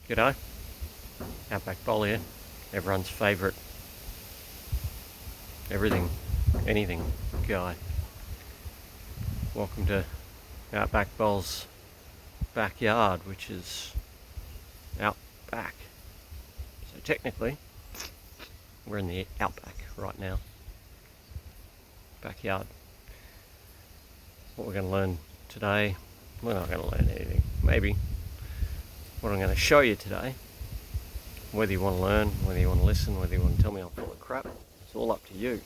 G'day, Outback Bowl here, everyone's favourite everything, anything guy. Welcome to Outback Bowl's backyard, which is out back. So technically, we're in the outback right now. Backyard. What we're going to learn today, we're not going to learn anything, maybe. What I'm going to show you today, whether you want to learn, whether you want to listen, whether you want to tell me I'm full of crap, it's all up to you,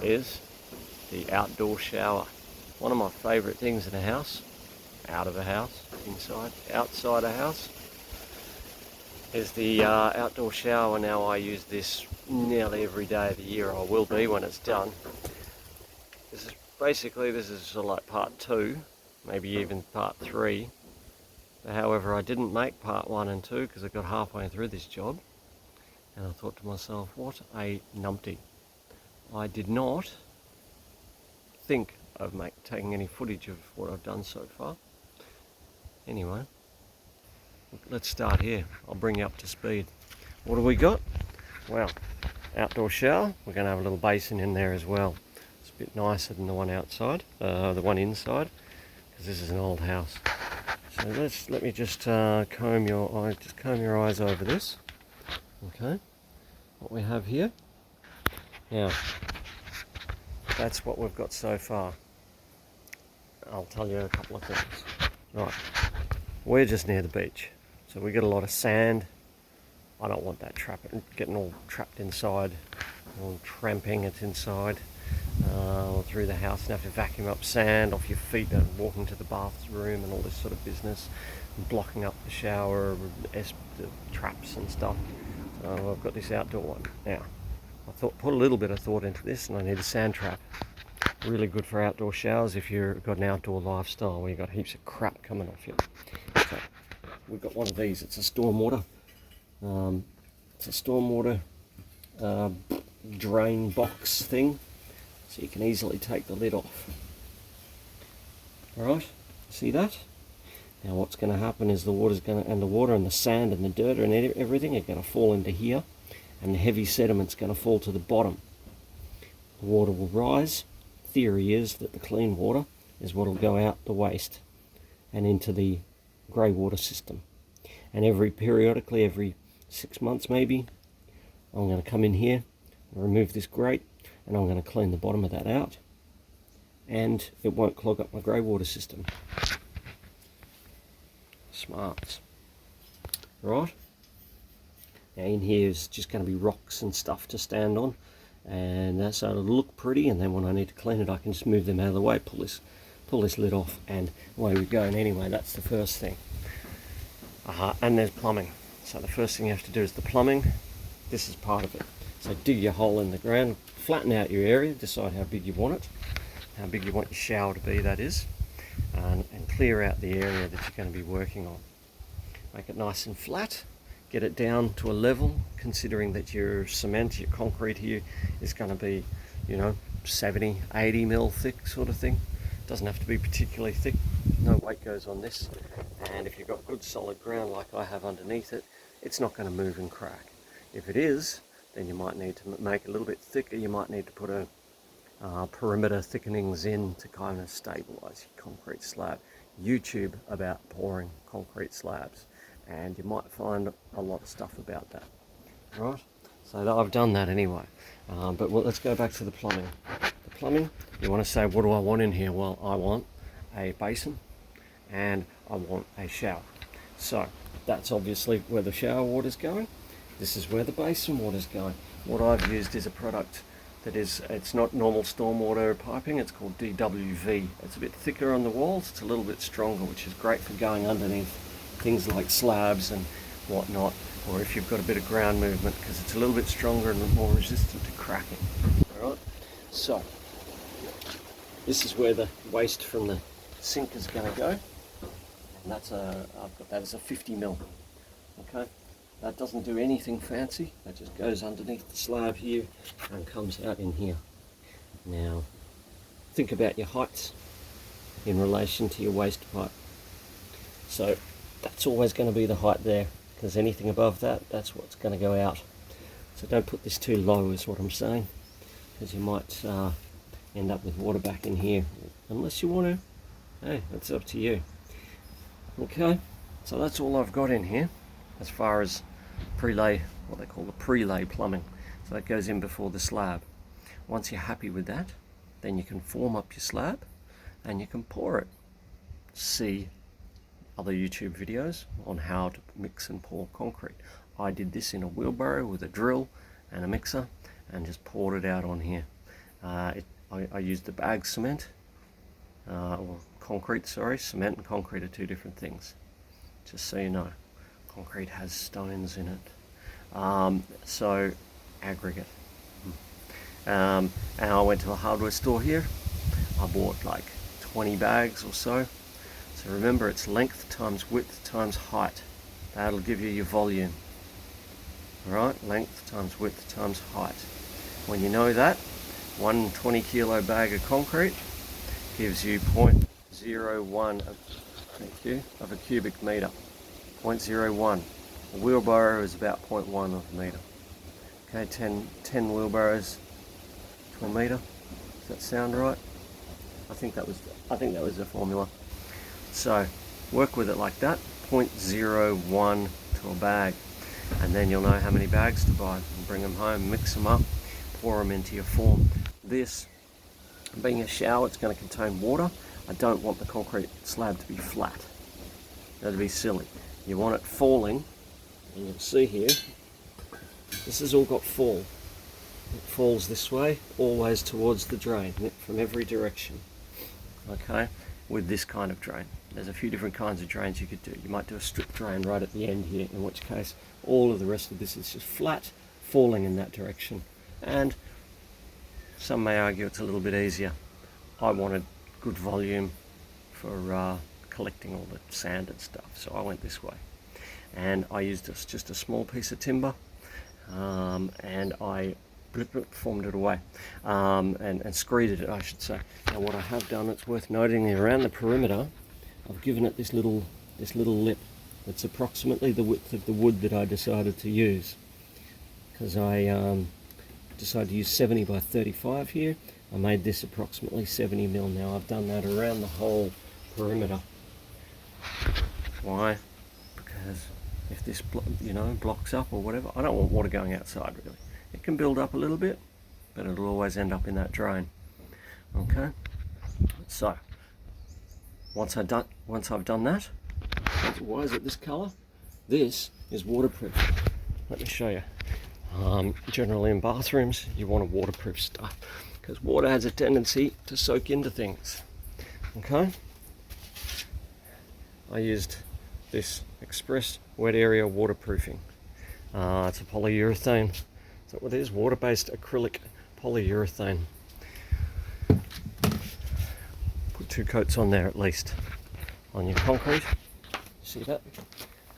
is the outdoor shower. One of my favourite things in a house, out of a house, inside, outside a house, is the outdoor shower. Now I use this nearly every day of the year. I will be when it's done. This is sort of like part 2, maybe even part 3. However, I didn't make part 1 and 2 because I got halfway through this job and I thought to myself, what a numpty. I did not think of taking any footage of what I've done so far. Anyway, let's start here. I'll bring you up to speed. What have we got? Well, outdoor shower. We're going to have a little basin in there as well. It's a bit nicer than the one outside, the one inside, because this is an old house. So let me just comb your eyes over this. Okay, what we have here. Now, that's what we've got so far. I'll tell you a couple of things. Right, we're just near the beach, so we get a lot of sand. I don't want that getting all trapped inside, or tramping it inside, or through the house, and have to vacuum up sand off your feet and walking to the bathroom and all this sort of business, and blocking up the shower, the traps and stuff. So I've got this outdoor one. Now, I put a little bit of thought into this, and I need a sand trap. Really good for outdoor showers if you've got an outdoor lifestyle where you've got heaps of crap coming off you. So we've got one of these. It's a stormwater. Drain box thing, so you can easily take the lid off. Alright, see that? Now what's going to happen is the water and the sand and the dirt and everything are going to fall into here, and the heavy sediment's going to fall to the bottom. The water will rise. Theory is that the clean water is what will go out the waste and into the grey water system. And periodically, every 6 months maybe, I'm going to come in here and remove this grate, and I'm going to clean the bottom of that out, and it won't clog up my grey water system. Smarts. Right? Now in here is just going to be rocks and stuff to stand on, and so it'll look pretty, and then when I need to clean it I can just move them out of the way, pull this lid off, and away we go. And anyway, that's the first thing. And there's plumbing. So the first thing you have to do is the plumbing. This is part of it. So dig your hole in the ground, flatten out your area, decide how big you want it, how big you want your shower to be, that is, and clear out the area that you're going to be working on. Make it nice and flat, get it down to a level, considering that your cement, your concrete here is going to be, 70, 80 mil thick sort of thing. Doesn't have to be particularly thick, no weight goes on this, and if you've got good solid ground like I have underneath it, it's not going to move and crack. If it is, then you might need to make it a little bit thicker. You might need to put a perimeter thickenings in to kind of stabilise your concrete slab. YouTube about pouring concrete slabs, and you might find a lot of stuff about that. Right? So I've done that anyway. But let's go back to the plumbing. The plumbing, you want to say, what do I want in here? Well, I want a basin and I want a shower. So that's obviously where the shower water's going. This is where the basin water's going. What I've used is a product that it's not normal stormwater piping, it's called DWV. It's a bit thicker on the walls, it's a little bit stronger, which is great for going underneath things like slabs and whatnot, or if you've got a bit of ground movement, because it's a little bit stronger and more resistant to cracking. Alright, so this is where the waste from the sink is going to go, and I've got that as a 50 mil. Okay. That doesn't do anything fancy, that just goes underneath the slab here and comes out in here. Now, think about your heights in relation to your waste pipe. So that's always going to be the height there, because anything above that, that's what's going to go out. So don't put this too low is what I'm saying, because you might end up with water back in here, unless you want to. Hey, that's up to you. Okay, so that's all I've got in here as far as pre-lay, what they call the pre-lay plumbing. So that goes in before the slab. Once you're happy with that, then you can form up your slab and you can pour it. See other YouTube videos on how to mix and pour concrete. I did this in a wheelbarrow with a drill and a mixer and just poured it out on here. I used the bag cement, or concrete, sorry. Cement and concrete are two different things, just so you know. Concrete has stones in it. So aggregate. And I went to the hardware store here. I bought like 20 bags or so. So remember, it's length times width times height. That'll give you your volume. Alright, length times width times height. When you know that, 1 20 kilo bag of concrete gives you 0.01 of a cubic meter. 0.01. A wheelbarrow is about 0.1 of a meter. Okay, 10 wheelbarrows to a meter. Does that sound right? I think that was the formula. So work with it like that. 0.01 to a bag, and then you'll know how many bags to buy and bring them home, mix them up, pour them into your form. This, being a shower, it's going to contain water. I don't want the concrete slab to be flat. That'd be silly. You want it falling, and you'll see here, this has all got fall. It falls this way, always towards the drain, from every direction. Okay, with this kind of drain. There's a few different kinds of drains you could do. You might do a strip drain right at the end here, in which case all of the rest of this is just flat, falling in that direction. And some may argue it's a little bit easier. I wanted good volume for collecting all the sand and stuff, so I went this way. And I used just a small piece of timber, and I formed it away, and screeded it, I should say. Now what I have done, it's worth noting, around the perimeter I've given it this little lip that's approximately the width of the wood that I decided to use, because I decided to use 70 by 35 here. I made this approximately 70 mil. Now I've done that around the whole perimeter. Why? Because if this blocks up or whatever, I don't want water going outside really. It can build up a little bit, but it'll always end up in that drain. Okay, so once I've done that, why is it this colour? This is waterproof. Let me show you. Generally in bathrooms, you want a waterproof stuff because water has a tendency to soak into things. Okay, I used this Express Wet Area Waterproofing. It's a polyurethane. Is that what it is? Water-based acrylic polyurethane. Put 2 coats on there at least. On your concrete. See that?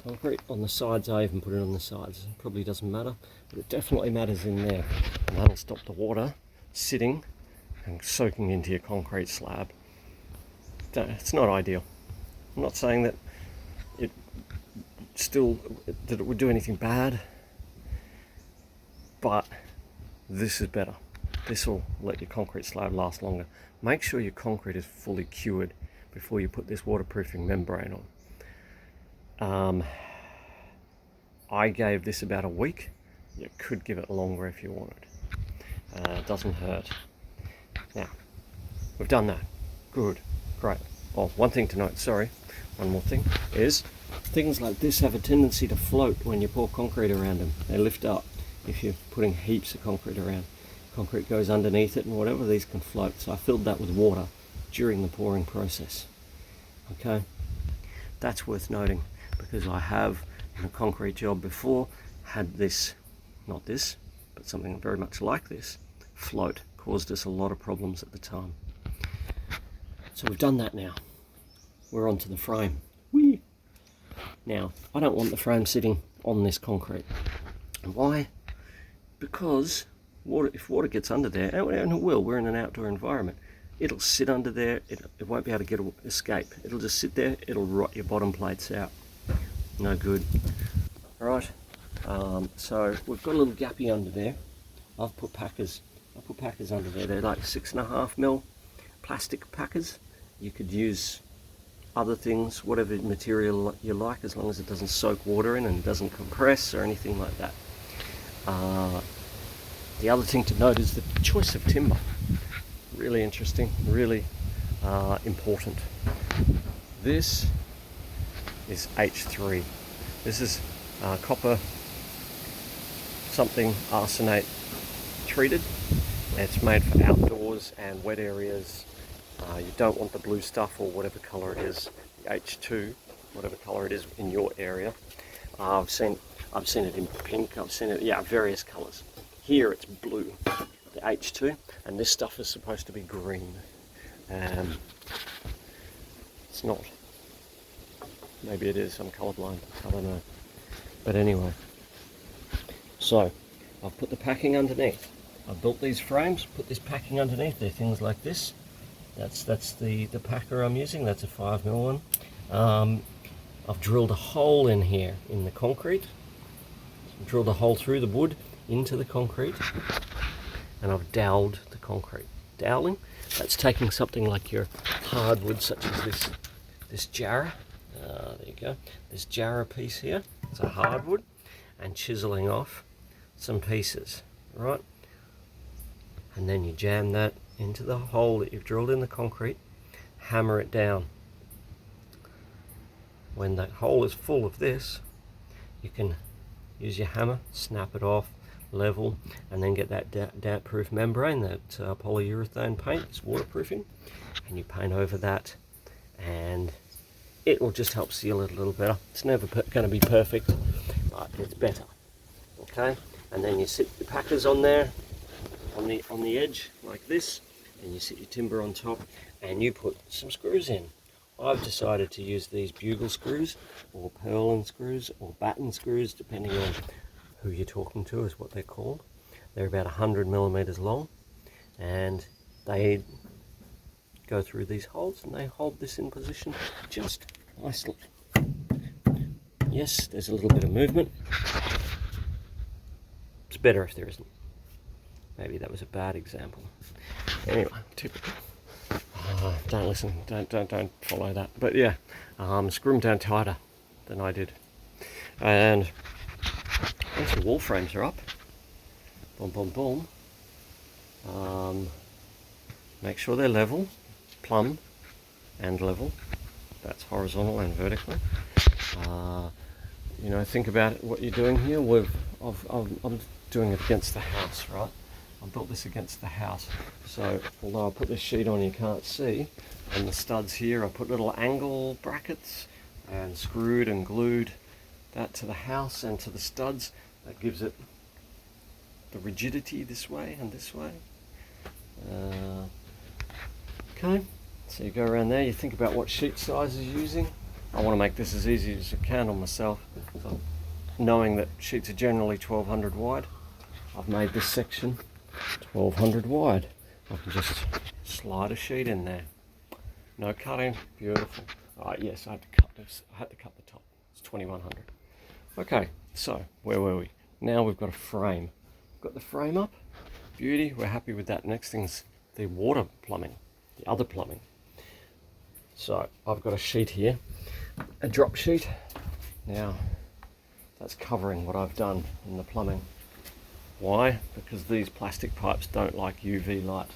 Concrete on the sides. I even put it on the sides. It probably doesn't matter, but it definitely matters in there. And that'll stop the water sitting and soaking into your concrete slab. It's not ideal. I'm not saying that it would do anything bad, but this is better. This will let your concrete slab last longer. Make sure your concrete is fully cured before you put this waterproofing membrane on. I gave this about a week. You could give it longer if you wanted. It doesn't hurt. Now, we've done that. Good, great. Oh, one thing to note, sorry, one more thing, is things like this have a tendency to float when you pour concrete around them. They lift up if you're putting heaps of concrete around. Concrete goes underneath it and whatever, these can float. So I filled that with water during the pouring process. Okay, that's worth noting because I have in a concrete job before had this, not this, but something very much like this, float. Caused us a lot of problems at the time. So we've done that now. We're onto the frame. Whee! Now, I don't want the frame sitting on this concrete. Why? Because if water gets under there, and it will, we're in an outdoor environment, it'll sit under there, it won't be able to escape. It'll just sit there, it'll rot your bottom plates out. No good. Right, so we've got a little gappy under there. I put packers under there. They're like 6.5mm plastic packers. You could use other things, whatever material you like, as long as it doesn't soak water in and doesn't compress or anything like that. The other thing to note is the choice of timber. Really interesting, really important. This is H3. This is copper something arsenate treated. It's made for outdoors and wet areas. You don't want the blue stuff or whatever colour it is, the H2, whatever colour it is in your area. I've seen it in pink, I've seen it, yeah, various colours. Here it's blue, the H2, and this stuff is supposed to be green. It's not. Maybe it is, I'm colourblind, I don't know. But anyway, so I've put the packing underneath. I've built these frames, put this packing underneath. They're things like this. That's the packer I'm using. That's a 5mm one. I've drilled a hole in here in the concrete. Drilled a hole through the wood into the concrete, and I've doweled the concrete. Doweling, that's taking something like your hardwood, such as this jarrah. There you go. This jarrah piece here. It's a hardwood, and chiseling off some pieces, right? And then you jam that into the hole that you've drilled in the concrete, hammer it down. When that hole is full of this, you can use your hammer, snap it off, level, and then get that damp-proof membrane, that polyurethane paint. It's waterproofing, and you paint over that, and it will just help seal it a little better. It's never going to be perfect, but it's better. Okay, and then you sit your packers on there, on the edge like this, and you sit your timber on top, and you put some screws in. I've decided to use these bugle screws, or purlin screws, or batten screws, depending on who you're talking to is what they're called. They're about 100mm long, and they go through these holes and they hold this in position just nicely. Yes, there's a little bit of movement. It's better if there isn't. Maybe that was a bad example. Anyway, typical. Don't listen, don't follow that. But yeah, screw them down tighter than I did. And once the wall frames are up, boom, boom, boom, make sure they're level, plumb and level. That's horizontal and vertical. You know, think about what you're doing here. I'm doing it against the house, right? I built this against the house, so although I put this sheet on you can't see, and the studs here, I put little angle brackets and screwed and glued that to the house and to the studs. That gives it the rigidity this way and this way. Okay, so you go around there, you think about what sheet size you're using. I want to make this as easy as I can on myself, so knowing that sheets are generally 1200 wide, I've made this section 1200 wide. I can just slide a sheet in there. No cutting, beautiful. Alright, yes, I had to cut this. I had to cut the top. It's 2100. Okay, so where were we? Now we've got a frame. We've got the frame up. Beauty, we're happy with that. Next thing's the water plumbing, the other plumbing. So I've got a sheet here, a drop sheet. Now that's covering what I've done in the plumbing. Why? Because these plastic pipes don't like UV light.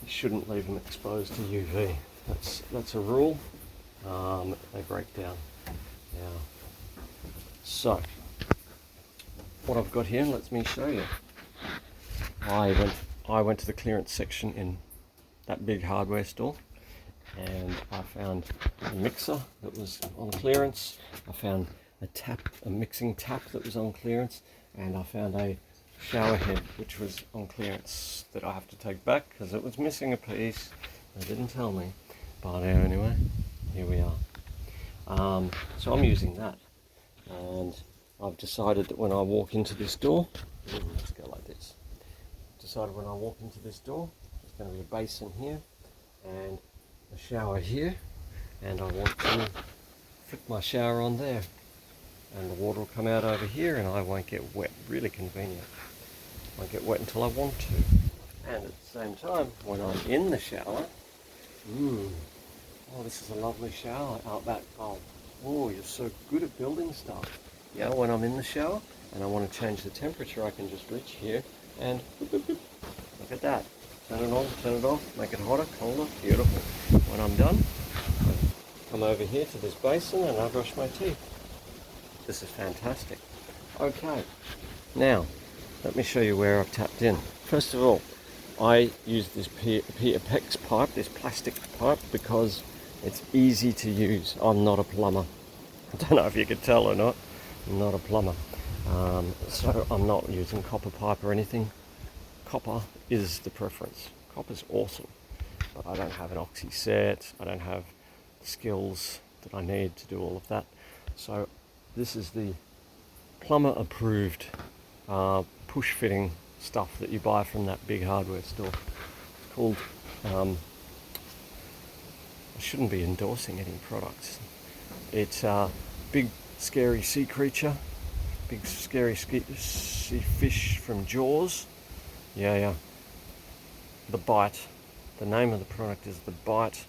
You shouldn't leave them exposed to UV. That's a rule. They break down. Now, so what I've got here, let me show you. I went to the clearance section in that big hardware store, and I found a mixer that was on clearance. I found a mixing tap that was on clearance, and I found a shower head which was on clearance that I have to take back because it was missing a piece. They didn't tell me, but anyway, here we are. So I'm using that, and I've decided that when I walk into this door, let's go like this. Decided when I walk into this door, there's going to be a basin here and a shower here, and I want to flick my shower on there. and the water will come out over here and I won't get wet. Really convenient. I won't get wet until I want to. And at the same time, when I'm in the shower, oh, this is a lovely shower out back. Oh, you're so good at building stuff. Yeah, when I'm in the shower and I want to change the temperature, I can just reach here and boop, boop, boop. Look at that. Turn it on, turn it off, make it hotter, colder, beautiful. When I'm done, I come over here to this basin and I brush my teeth. This is fantastic. Okay, now let me show you where I've tapped in. First of all, I use this Pex pipe, this plastic pipe, because it's easy to use. I'm not a plumber. I don't know if you could tell or not. I'm not a plumber. So I'm not using copper pipe or anything. Copper is the preference. Copper's awesome. But I don't have an oxy set. I don't have the skills that I need to do all of that. So this is the plumber approved push fitting stuff that you buy from that big hardware store. It's called, I shouldn't be endorsing any products. It's Big Scary Sea Creature, Big Scary Sea Fish from Jaws. Yeah. The Bite. The name of the product is The Bite.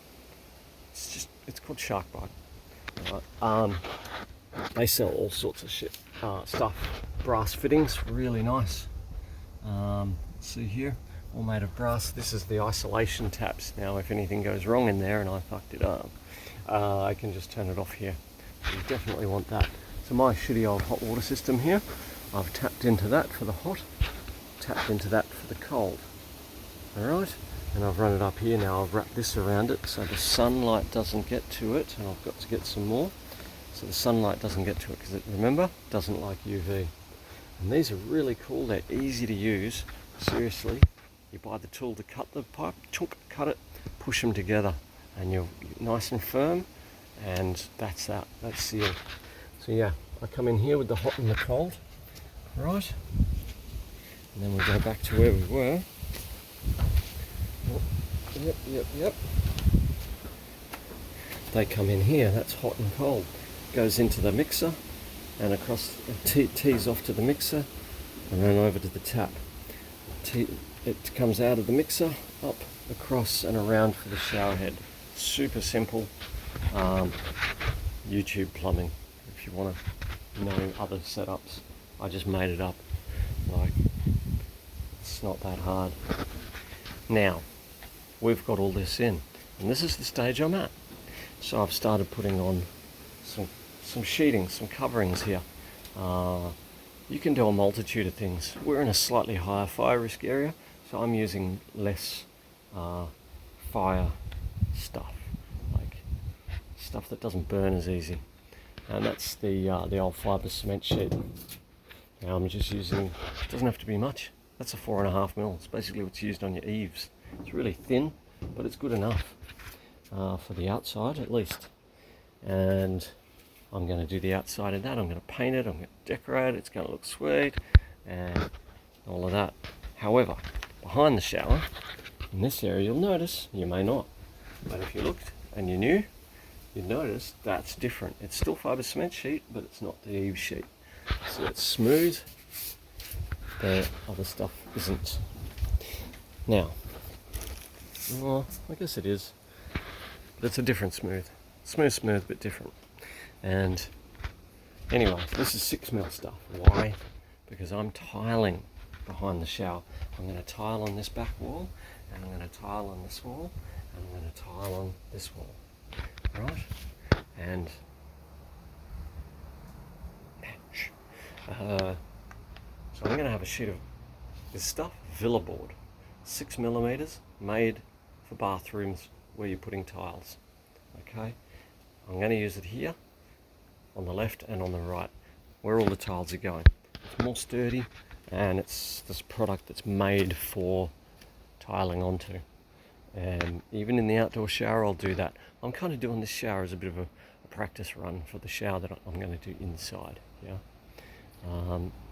It's called Shark Bite. They sell all sorts of shit, stuff. Brass fittings, really nice. See here, all made of brass. This is the isolation taps. Now if anything goes wrong in there and I fucked it up, I can just turn it off here. So you definitely want that. So my shitty old hot water system here, I've tapped into that for the hot, tapped into that for the cold. Alright, and I've run it up here now. I've wrapped this around it so the sunlight doesn't get to it, and I've got to get some more. So the sunlight doesn't get to it because it, remember, doesn't like UV. And these are really cool. They're easy to use. Seriously, you buy the tool to cut the pipe, chunk, cut it, push them together, and you're nice and firm. And that's that. That's sealed. So yeah, I come in here with the hot and the cold, right? And then we go back to where we were. Oh, yep. They come in here. That's hot and cold. Goes into the mixer and across, tees off to the mixer and then over to the tap. It comes out of the mixer, up, across and around for the shower head. Super simple. YouTube plumbing, if you want to know other setups. I just made it up. Like, it's not that hard. Now, we've got all this in, and this is the stage I'm at. So I've started putting on some sheeting, some coverings here. You can do a multitude of things. We're in a slightly higher fire risk area, so I'm using less fire stuff, like stuff that doesn't burn as easy. And that's the old fibre cement sheet. Now I'm just using, it doesn't have to be much. That's a 4.5 mil. It's basically what's used on your eaves. It's really thin, but it's good enough for the outside at least. And I'm going to do the outside of that. I'm going to paint it, I'm going to decorate it, it's going to look sweet, and all of that. However, behind the shower, in this area, you'll notice, you may not, but if you looked and you knew, you'd notice that's different. It's still fibre cement sheet, but it's not the eave sheet. So it's smooth, the other stuff isn't. Now, well, I guess it is, but it's a different smooth. Smooth, but different. And anyway, this is 6 mil stuff. Why? Because I'm tiling behind the shower. I'm going to tile on this back wall, and I'm going to tile on this wall, and I'm going to tile on this wall. Right? And so I'm going to have a sheet of this stuff, Villa board, 6 millimeters, made for bathrooms where you're putting tiles. Okay? I'm going to use it here, on the left and on the right, where all the tiles are going. It's more sturdy, and it's this product that's made for tiling onto. And even in the outdoor shower, I'll do that. I'm kind of doing this shower as a bit of a practice run for the shower that I'm going to do inside. Yeah.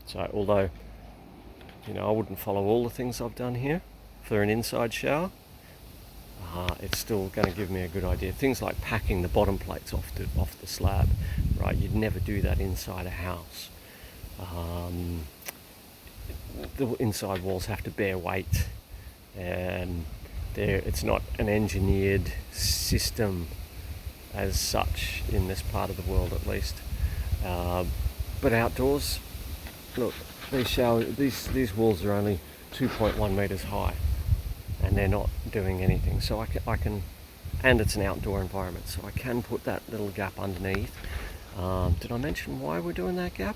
So although, you know, I wouldn't follow all the things I've done here for an inside shower, it's still going to give me a good idea. Things like packing the bottom plates off the slab, right? You'd never do that inside a house. The inside walls have to bear weight, and it's not an engineered system as such in this part of the world, at least. But outdoors, look, these walls are only 2.1 meters high, and they're not doing anything. So I can, and it's an outdoor environment, so I can put that little gap underneath. Did I mention why we're doing that gap?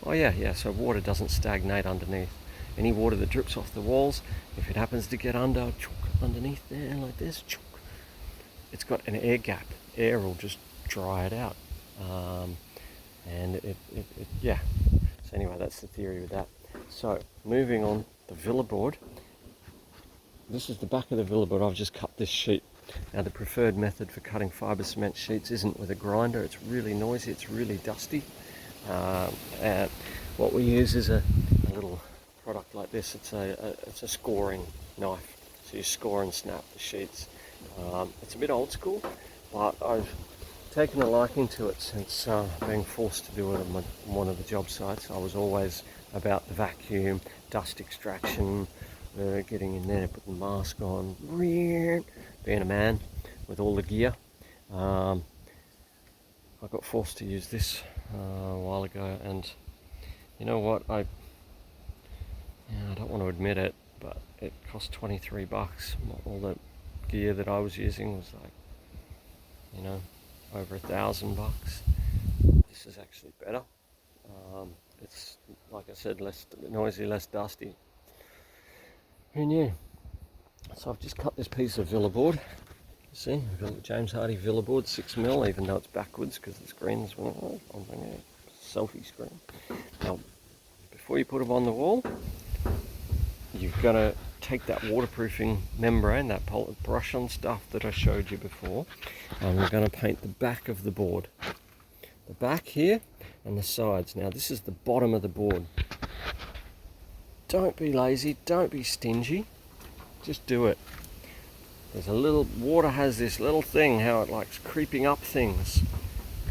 Oh yeah, so water doesn't stagnate underneath. Any water that drips off the walls, if it happens to get underneath there like this, it's got an air gap. Air will just dry it out. And yeah. So anyway, that's the theory with that. So moving on, the villa board. This is the back of the villa board. I've just cut this sheet. Now the preferred method for cutting fibre cement sheets isn't with a grinder. It's really noisy, it's really dusty. And what we use is a little product like this. It's a scoring knife. So you score and snap the sheets. It's a bit old school, but I've taken a liking to it since being forced to do it on one of the job sites. I was always about the vacuum, dust extraction, getting in there, putting the mask on, being a man with all the gear. I got forced to use this a while ago, and you know what, I don't want to admit it, but it cost 23 bucks. All the gear that I was using was like, over $1,000 bucks. This is actually better. It's, like I said, less noisy, less dusty. Who knew? So I've just cut this piece of villa board. You see, James Hardie villa board, 6mm, even though it's backwards because the screen's on a selfie screen. Now, before you put them on the wall, you've got to take that waterproofing membrane, that brush on stuff that I showed you before, and we're going to paint the back of the board. The back here and the sides. Now this is the bottom of the board. Don't be lazy, don't be stingy, just do it. There's water has this little thing, how it likes creeping up things.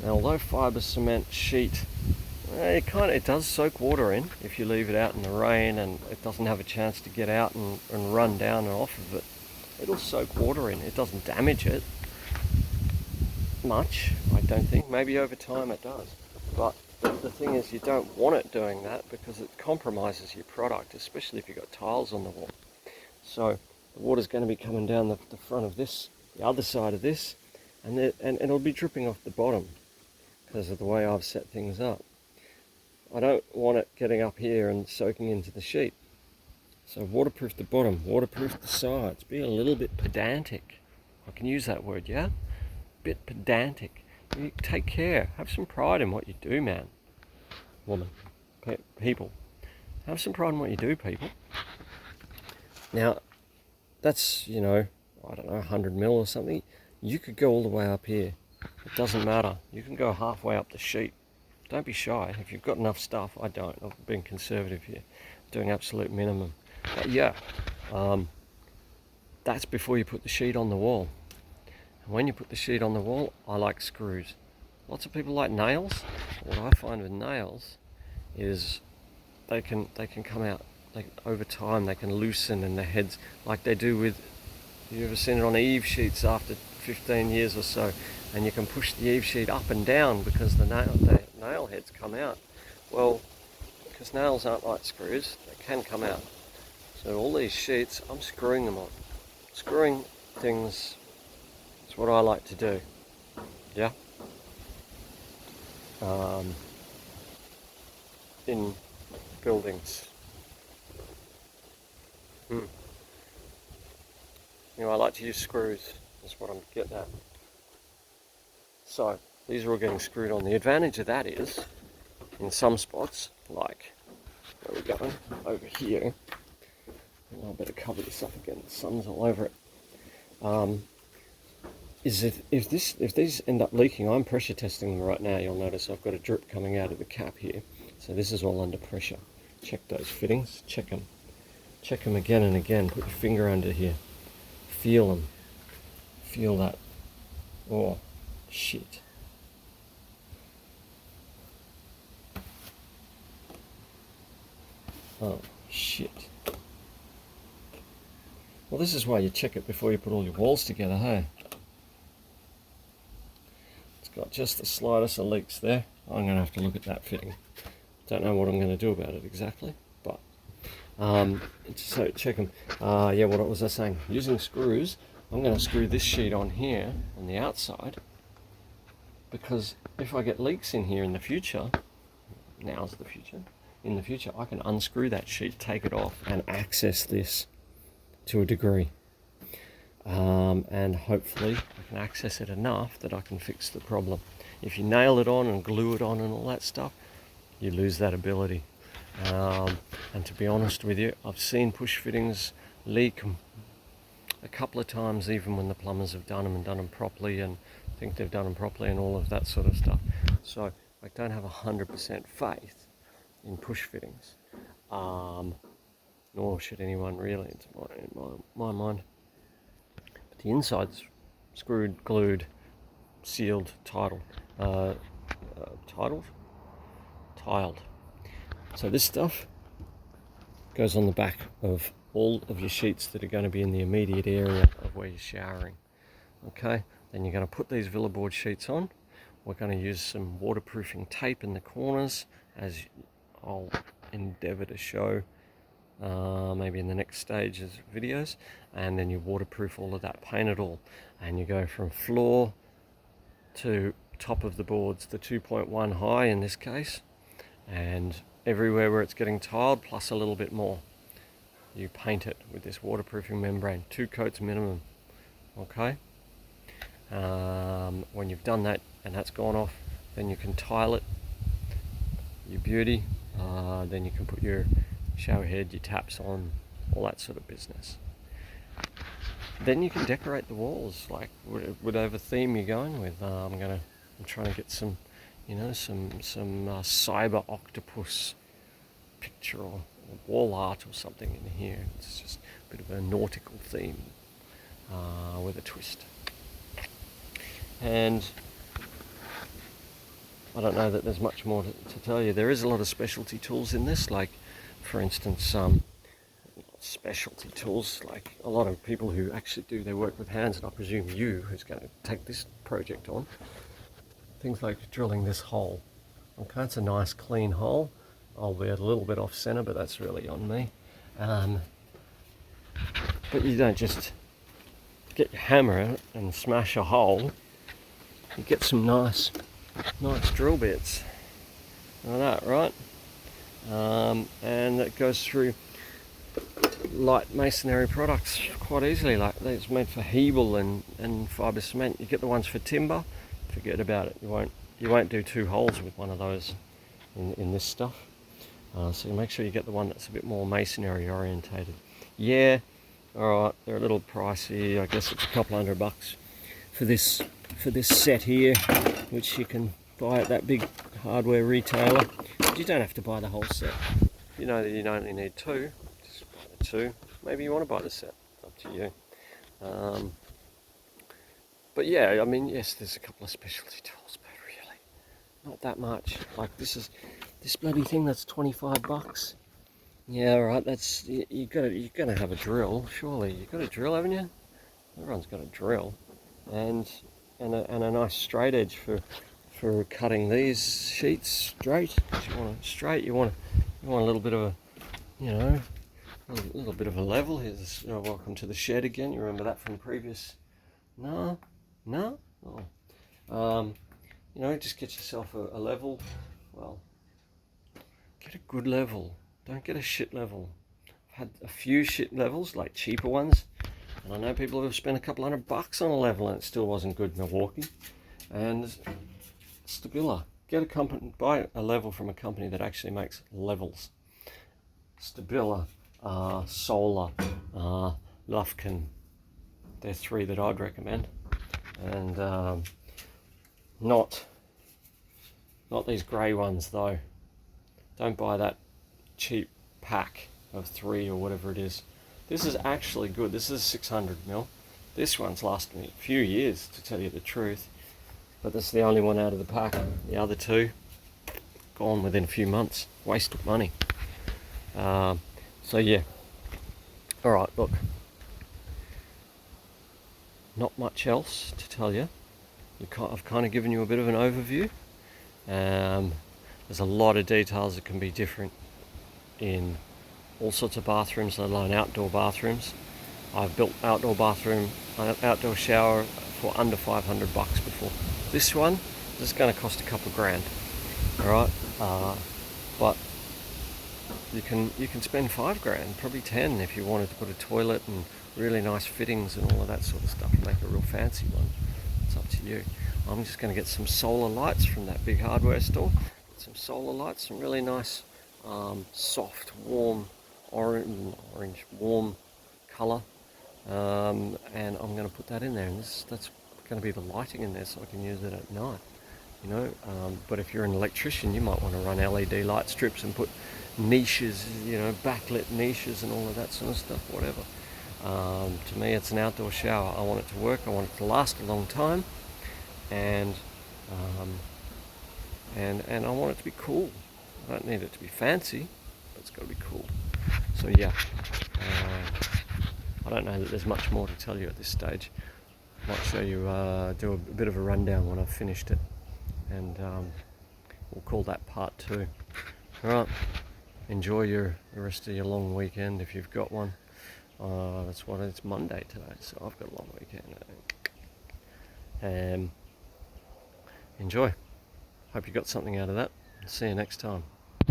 Now although fibre cement sheet, it does soak water in if you leave it out in the rain and it doesn't have a chance to get out and run down and off of it. It'll soak water in. It doesn't damage it much, I don't think. Maybe over time it does. But the thing is, you don't want it doing that because it compromises your product, especially if you've got tiles on the wall. So the water's going to be coming down the front of this, the other side of this, and it'll be dripping off the bottom because of the way I've set things up. I don't want it getting up here and soaking into the sheet. So waterproof the bottom, waterproof the sides. Be a little bit pedantic. I can use that word, yeah? Bit pedantic. You take care. Have some pride in what you do, man. Woman. People. Have some pride in what you do, people. Now, that's, I don't know, 100mm or something. You could go all the way up here. It doesn't matter. You can go halfway up the sheet. Don't be shy. If you've got enough stuff, I don't. I've been conservative here, doing absolute minimum. But yeah, that's before you put the sheet on the wall. And when you put the sheet on the wall, I like screws. Lots of people like nails. What I find with nails is they can come out. Over time, they can loosen in the heads, like they do with. You ever seen it on eave sheets after 15 years or so, and you can push the eave sheet up and down because the nail heads come out. Well, because nails aren't like screws, they can come out. So all these sheets, I'm screwing them on. Screwing things is what I like to do. Yeah. In buildings. I like to use screws. That's what I'm getting at. So these are all getting screwed on. The advantage of that is, in some spots, like where we're going over here, and I better cover this up again. The sun's all over it. Is if these end up leaking, I'm pressure testing them right now. You'll notice I've got a drip coming out of the cap here. So this is all under pressure. Check those fittings. Check them. Check them again and again. Put your finger under here. Feel them. feel that. Oh, shit. Oh, shit. Well, this is why you check it before you put all your walls together, hey? It's got just the slightest of leaks there. I'm going to have to look at that fitting. Don't know what I'm going to do about it exactly, but so check them. Yeah, what was I saying? Using screws, I'm going to screw this sheet on here on the outside, because if I get leaks in here in the future, now's the future, in the future I can unscrew that sheet, take it off and access this to a degree, and hopefully I can access it enough that I can fix the problem. If you nail it on and glue it on and all that stuff, you lose that ability. And to be honest with you, I've seen push fittings leak a couple of times, even when the plumbers have done them and done them properly and think they've done them properly and all of that sort of stuff. So I don't have 100% faith in push fittings, nor should anyone really, in my mind. But the inside's screwed, glued, sealed, tiled. So this stuff goes on the back of all of your sheets that are going to be in the immediate area of where you're showering. Okay, then you're going to put these Villa board sheets on. We're going to use some waterproofing tape in the corners, as I'll endeavour to show maybe in the next stage of videos. And then you waterproof all of that, paint it all, and you go from floor to top of the boards, the 2.1 high in this case, and everywhere where it's getting tiled plus a little bit more, you paint it with this waterproofing membrane, 2 coats minimum. Okay, when you've done that and that's gone off, then you can tile it, your beauty. Then you can put your shower head, your taps on, all that sort of business. Then you can decorate the walls like whatever theme you're going with. I'm trying to get some, some cyber octopus picture or wall art or something in here. It's just a bit of a nautical theme with a twist. And I don't know that there's much more to tell you. There is a lot of specialty tools in this, like for instance, specialty tools, like a lot of people who actually do their work with hands, and I presume you, who's going to take this project on, things like drilling this hole. Okay, it's a nice clean hole, albeit a little bit off center, but that's really on me. But you don't just get your hammer and smash a hole. You get some nice drill bits like that, right? And that goes through light masonry products quite easily. Like it's made for Hebel and fibre cement. You get the ones for timber, forget about it. You won't do 2 holes with one of those in this stuff. So make sure you get the one that's a bit more masonry orientated. Yeah, alright, they're a little pricey. I guess it's a couple $100 for this set here, which you can buy at that big hardware retailer. But you don't have to buy the whole set. You know that you only need 2. Just buy the 2. Maybe you want to buy the set. It's up to you. But yeah, I mean, yes, there's a couple of specialty tools, but really not that much. Like this bloody thing that's $25. Yeah, right. That's you're gonna have a drill, surely. You've got a drill, haven't you? Everyone's got a drill, and a nice straight edge for cutting these sheets straight. You want it straight. You want a little bit of a little bit of a level. Here's welcome to the shed again. You remember that from previous? No. Oh. Just get yourself a level. Well, get a good level. Don't get a shit level. I've had a few shit levels, like cheaper ones, and I know people who have spent a couple $100 on a level and it still wasn't good. Milwaukee and Stabila. Buy a level from a company that actually makes levels. Stabila, Solar, Lufkin. They're 3 that I'd recommend, and not these grey ones though. Don't buy that cheap pack of 3 or whatever it is. This is actually good. This is 600 mil. This one's lasted me a few years, to tell you the truth, but this is the only one out of the pack. The other two gone within a few months. Waste of money. So yeah. All right, look. Not much else to tell you. I've kind of given you a bit of an overview. There's a lot of details that can be different in all sorts of bathrooms, let alone outdoor bathrooms. I've built outdoor shower for under 500 bucks before. This one is going to cost a couple grand. All right, but you can spend 5 grand, probably 10 if you wanted to put a toilet and really nice fittings and all of that sort of stuff and make a real fancy one. It's up to you. I'm just going to get some solar lights from that big hardware store. Get some solar lights, some really nice, soft, warm, orange, warm colour, and I'm going to put that in there. And that's going to be the lighting in there, so I can use it at night. You know, but if you're an electrician, you might want to run LED light strips and put niches, you know, backlit niches and all of that sort of stuff, whatever. To me, it's an outdoor shower. I want it to work. I want it to last a long time, and I want it to be cool. I don't need it to be fancy, but it's got to be cool. So yeah, I don't know that there's much more to tell you at this stage. I might show you, do a bit of a rundown when I've finished it, and we'll call that part 2. All right, enjoy the rest of your long weekend if you've got one. It's Monday today, so I've got a long weekend. Enjoy. Hope you got something out of that. See you next time.